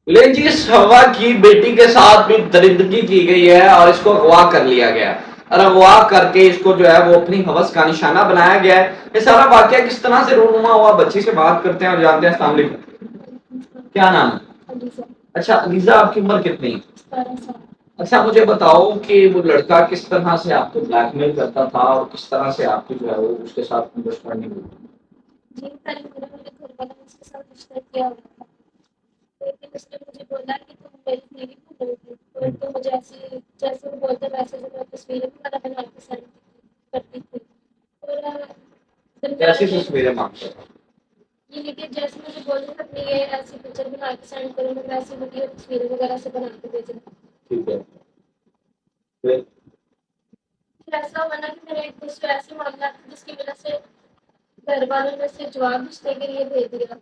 लेकिन जी इस हवा की बेटी के साथ भी दरिंदगी की गई है और इसको अगवा कर लिया गया और अगवा करके इसको जो है वो अपनी हवस का निशाना बनाया गया है। ये सारा वाकया किस तरह से रूनुमा हुआ, बच्ची से बात करते हैं और जानते हैं। अस्सलाम वालेकुम, क्या नाम है? अच्छा अलीजा, आपकी उम्र कितनी है? अच्छा मुझे बताओ कि वो लड़का किस तरह से आपको ब्लैकमेल करता था और किस तरह से आपकी जो है वो उसके साथ अंडरस्टैंडिंग हुई? जी, पहले मेरे घर वालों ने उसके साथ रिश्ता किया हुआ था। लेकिन उसने मुझे बोला कि तुम मेरी बीवी को मिलोगी, और तो मुझे ऐसे जैसे वो बोलते वैसे जो मैं तस्वीरें वगैरह बना के सेंड करती थी। और फिर कैसी तस्वीरें मांगते थे? ये देखिए, जैसे मुझे बोलते थे अपनी ये ऐसी पिक्चर बना के सेंड करो, मैं वैसी वीडियो तस्वीरें वगैरह से बना के भेजना। ठीक है। फिर ऐसा हुआ ना कि मेरे एक दोस्त ऐसे मामला था जिसकी वजह से घर वालों ने से जवाब रिश्ते के लिए भेज दिया।